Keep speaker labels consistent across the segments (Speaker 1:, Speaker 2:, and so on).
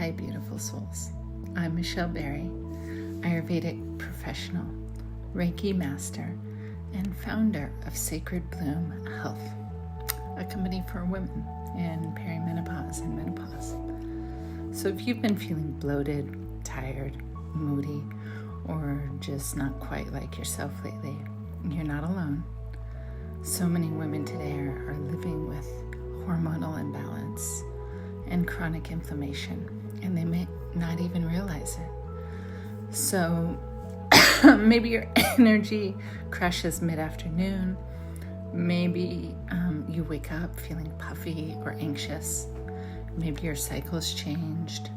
Speaker 1: Hi, beautiful souls. I'm Michelle Berry, Ayurvedic Professional, Reiki Master, and founder of Sacred Bloom Health, a company for women in perimenopause and menopause. So if you've been feeling bloated, tired, moody, or just not quite like yourself lately, you're not alone. So many women today are living with hormonal imbalance and chronic inflammation, and they may not even realize it. So maybe your energy crashes mid-afternoon. Maybe you wake up feeling puffy or anxious. Maybe your cycle's changed,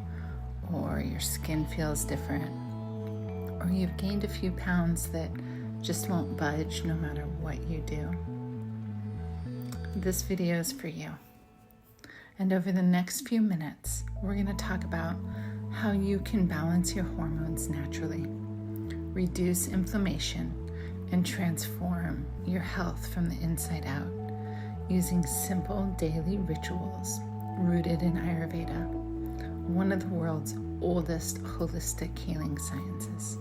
Speaker 1: or your skin feels different, or you've gained a few pounds that just won't budge no matter what you do. This video is for you. And over the next few minutes, we're going to talk about how you can balance your hormones naturally, reduce inflammation, and transform your health from the inside out using simple daily rituals rooted in Ayurveda, one of the world's oldest holistic healing sciences.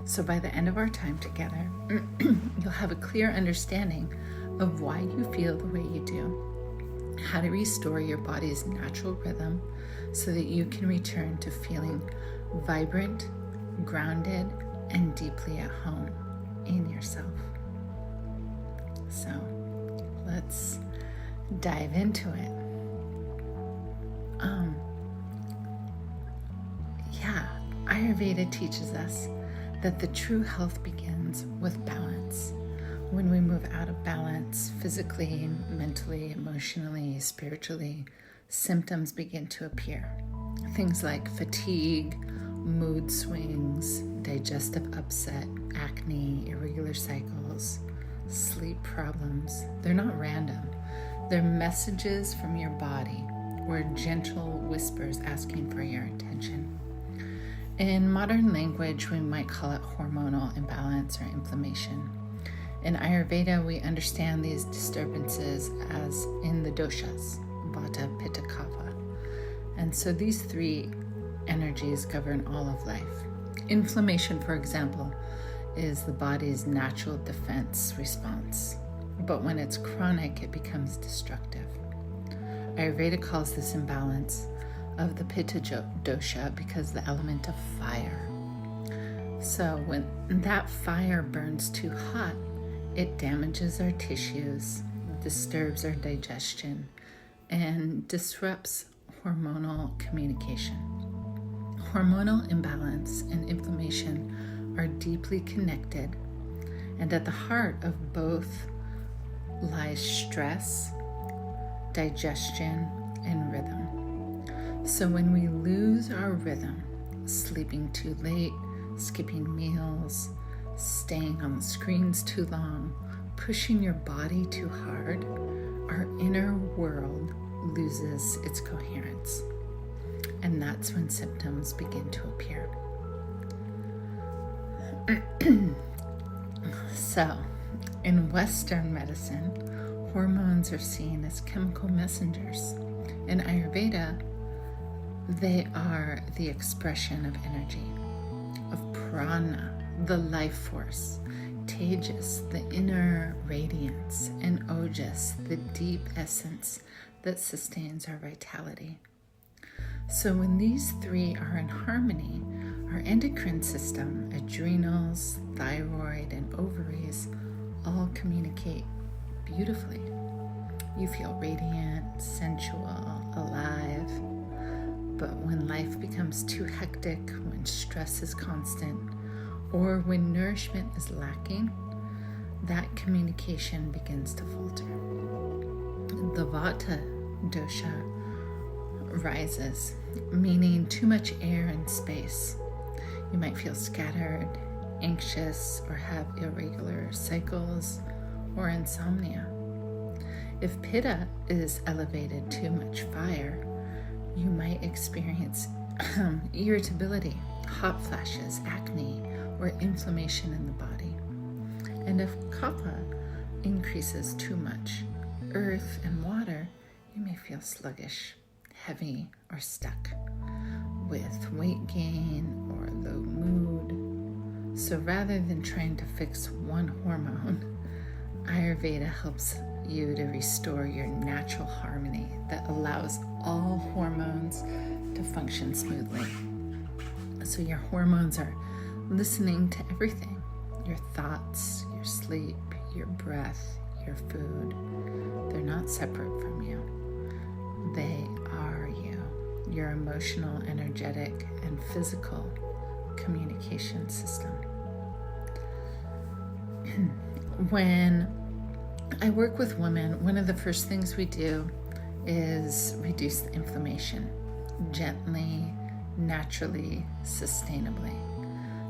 Speaker 1: So by the end of our time together, you'll have a clear understanding of why you feel the way you do, how to restore your body's natural rhythm so that you can return to feeling vibrant, grounded, and deeply at home in yourself. So let's dive into it. Ayurveda teaches us that the true health begins with balance. When we move out of balance physically, mentally, emotionally, spiritually, symptoms begin to appear. Things like fatigue, mood swings, digestive upset, acne, irregular cycles, sleep problems. They're not random. They're messages from your body or gentle whispers asking for your attention. In modern language, we might call it hormonal imbalance or inflammation. In Ayurveda, we understand these disturbances as in the doshas, Vata, Pitta, Kapha. And so these three energies govern all of life. Inflammation, for example, is the body's natural defense response. But when it's chronic, it becomes destructive. Ayurveda calls this imbalance of the Pitta dosha because the element of fire. So when that fire burns too hot, it damages our tissues, disturbs our digestion, and disrupts hormonal communication. Hormonal imbalance and inflammation are deeply connected, and at the heart of both lies stress, digestion, and rhythm. So when we lose our rhythm, sleeping too late, skipping meals, staying on the screens too long, pushing your body too hard, our inner world loses its coherence. And that's when symptoms begin to appear. So, in Western medicine, hormones are seen as chemical messengers. In Ayurveda, they are the expression of energy, of prana, the life force, tejas, the inner radiance, and ojas, the deep essence that sustains our vitality. So when these three are in harmony, our endocrine system, adrenals, thyroid, and ovaries all communicate beautifully. You feel radiant, sensual, alive. But when life becomes too hectic, when stress is constant, or when nourishment is lacking, that communication begins to falter. The Vata dosha rises, meaning too much air and space. You might feel scattered, anxious, or have irregular cycles or insomnia. If Pitta is elevated, too much fire, you might experience irritability, hot flashes, acne, or inflammation in the body. And if Kapha increases too much, earth and water, you may feel sluggish, heavy, or stuck. with weight gain or low mood. So rather than trying to fix one hormone, Ayurveda helps you to restore your natural harmony that allows all hormones to function smoothly. So your hormones are listening to everything: your thoughts, your sleep, your breath, your food. They're not separate from you. They are you, your emotional, energetic, and physical communication system. When I work with women, one of the first things we do is reduce the inflammation gently, naturally, sustainably.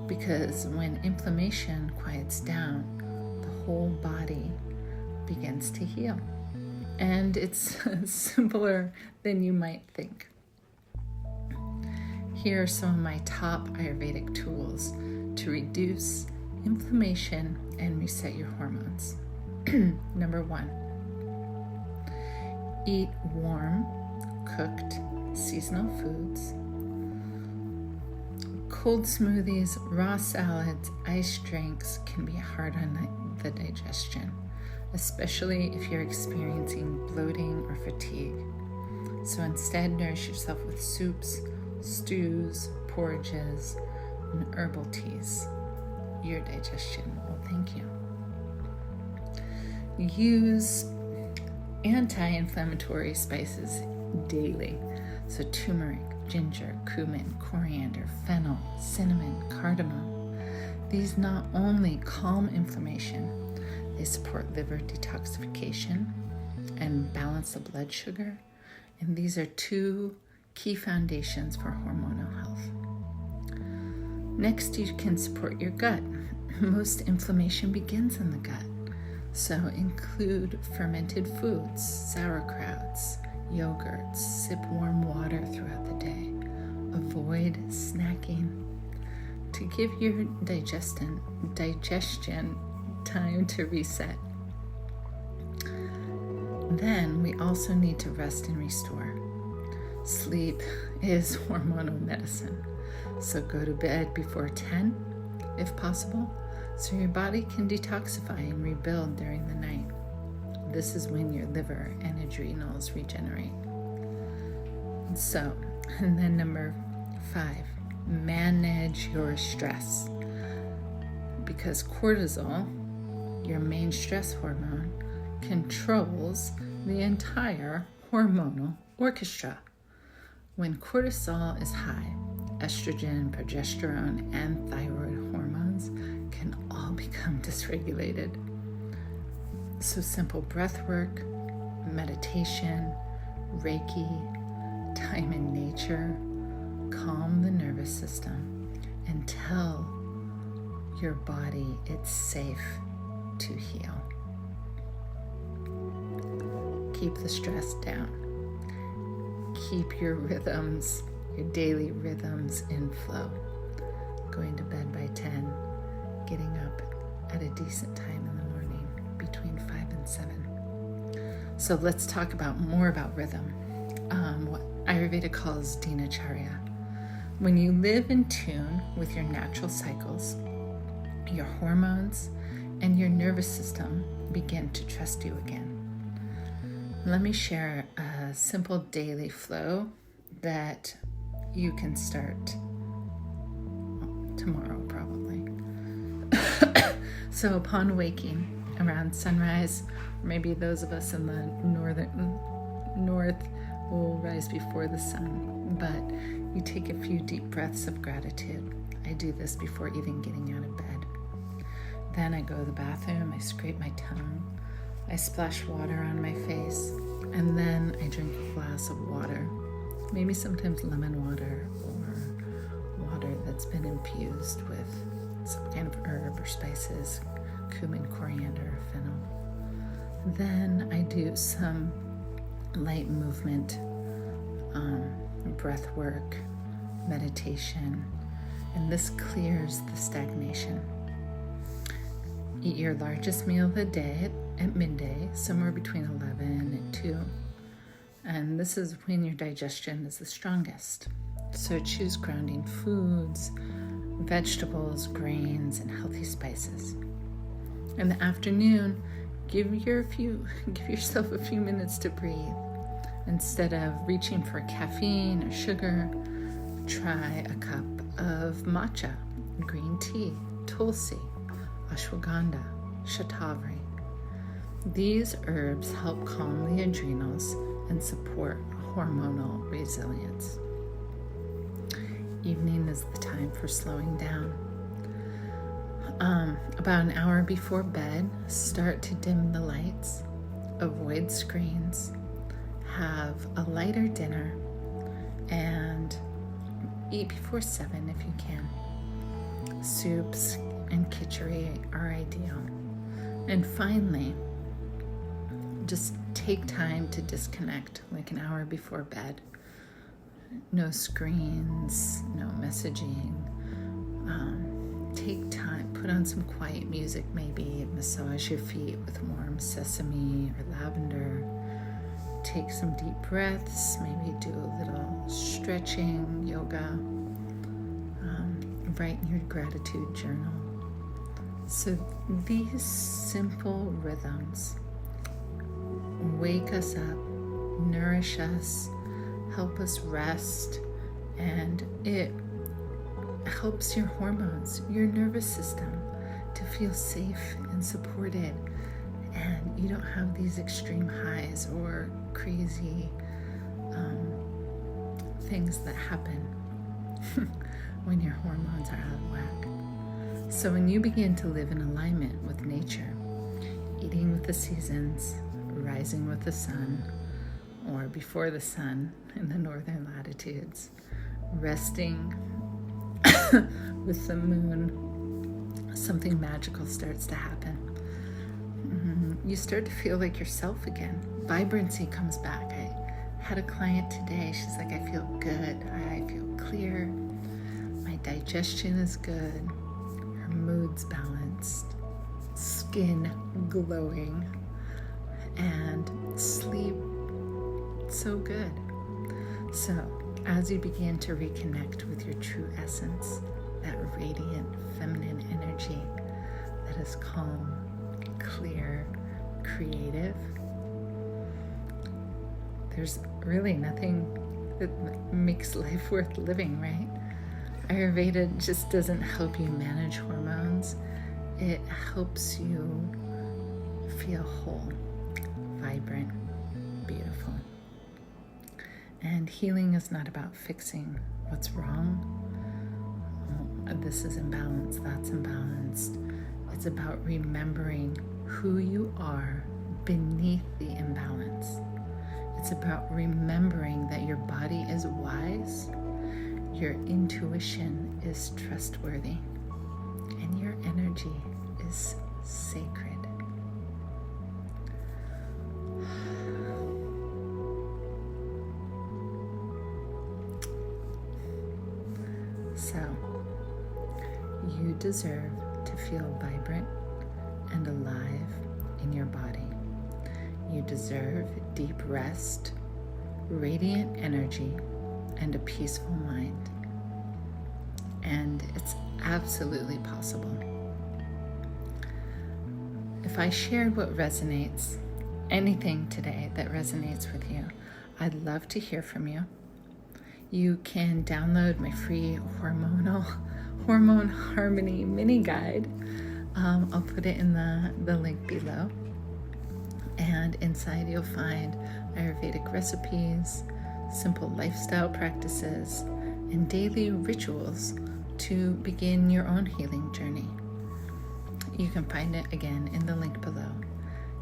Speaker 1: Because when inflammation quiets down, the whole body begins to heal. And it's simpler than you might think. Here are some of my top Ayurvedic tools to reduce inflammation and reset your hormones. Number 1, eat warm, cooked, seasonal foods. Cold smoothies, raw salads, iced drinks can be hard on the digestion, especially if you're experiencing bloating or fatigue. So instead, nourish yourself with soups, stews, porridges, and herbal teas. Your digestion will thank you. Use anti-inflammatory spices daily. So turmeric, ginger, cumin, coriander, fennel, cinnamon, cardamom. These not only calm inflammation, they support liver detoxification and balance the blood sugar. And these are 2 key foundations for hormonal health. Next, you can support your gut. Most inflammation begins in the gut. So include fermented foods, sauerkrauts, yogurts, sip warm water throughout the day. Avoid snacking to give your digestion time to reset. Then we also need to rest and restore. Sleep is hormonal medicine. So go to bed before 10, if possible, so your body can detoxify and rebuild during the night. This is when your liver and adrenals regenerate. And then number 5, manage your stress. Because cortisol, your main stress hormone, controls the entire hormonal orchestra. When cortisol is high, estrogen, progesterone, and thyroid hormones can all become dysregulated. So simple breath work, meditation, Reiki, time in nature, calm the nervous system and tell your body it's safe to heal. Keep the stress down. Keep your rhythms, your daily rhythms in flow. Going to bed by 10, getting up at a decent time in the morning, between 5 and 7. So let's talk more about rhythm, what Ayurveda calls dinacharya. When you live in tune with your natural cycles, your hormones and your nervous system begin to trust you again. Let me share a simple daily flow that you can start tomorrow, probably. So upon waking around sunrise, or maybe those of us in the north will rise before the sun, but you take a few deep breaths of gratitude. I do this before even getting out of bed. Then I go to the bathroom, I scrape my tongue, I splash water on my face, and then I drink a glass of water, maybe sometimes lemon water or water that's been infused with some kind of herb or spices, cumin, coriander, or fennel. Then I do some light movement, breath work, meditation, and this clears the stagnation. Eat your largest meal of the day at midday, somewhere between 11 and 2. And this is when your digestion is the strongest. So choose grounding foods, vegetables, grains, and healthy spices. In the afternoon, give yourself a few minutes to breathe. Instead of reaching for caffeine or sugar, try a cup of matcha, green tea, tulsi, ashwagandha, shatavari. These herbs help calm the adrenals and support hormonal resilience. Evening is the time for slowing down. About an hour before bed, start to dim the lights, avoid screens, have a lighter dinner, and eat before 7 if you can. Soups and khichdi are ideal. And finally, just take time to disconnect, like an hour before bed. No screens, no messaging. Take time, put on some quiet music, maybe massage your feet with warm sesame or lavender. Take some deep breaths, maybe do a little stretching, yoga. Write in your gratitude journal. So these simple rhythms wake us up, nourish us, help us rest, and it helps your hormones, your nervous system to feel safe and supported, and you don't have these extreme highs or crazy things that happen when your hormones are out of whack. So when you begin to live in alignment with nature, eating with the seasons, rising with the sun, or before the sun in the northern latitudes, resting with the moon, something magical starts to happen. You start to feel like yourself again. Vibrancy comes back. I had a client today. She's like, I feel good. I feel clear. My digestion is good. Her mood's balanced. Skin glowing. And sleep so good. So as you begin to reconnect with your true essence, that radiant feminine energy that is calm, clear, creative, there's really nothing that makes life worth living, right? Ayurveda just doesn't help you manage hormones. It helps you feel whole, vibrant, beautiful. And healing is not about fixing what's wrong. Oh, this is imbalanced, that's imbalanced. It's about remembering who you are beneath the imbalance. It's about remembering that your body is wise, your intuition is trustworthy, and your energy is sacred. So, you deserve to feel vibrant and alive in your body. You deserve deep rest, radiant energy, and a peaceful mind. And it's absolutely possible. If I shared what resonates, anything today that resonates with you, I'd love to hear from you. You can download my free Hormone Harmony mini guide. I'll put it in the link below. And inside you'll find Ayurvedic recipes, simple lifestyle practices, and daily rituals to begin your own healing journey. You can find it again in the link below.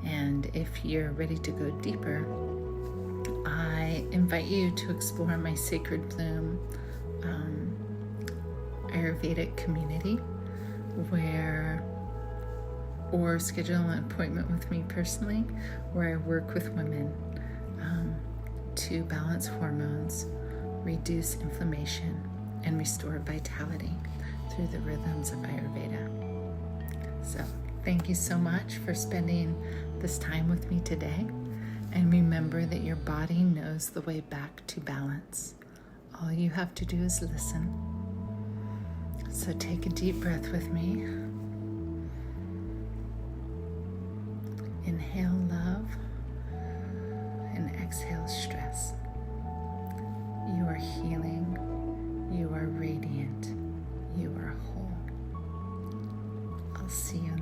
Speaker 1: And if you're ready to go deeper, I invite you to explore my Sacred Bloom Ayurvedic community, or schedule an appointment with me personally, where I work with women to balance hormones, reduce inflammation, and restore vitality through the rhythms of Ayurveda. So thank you so much for spending this time with me today. And remember that your body knows the way back to balance. All you have to do is listen. So take a deep breath with me. Inhale love and exhale stress. You are healing. You are radiant. You are whole. I'll see you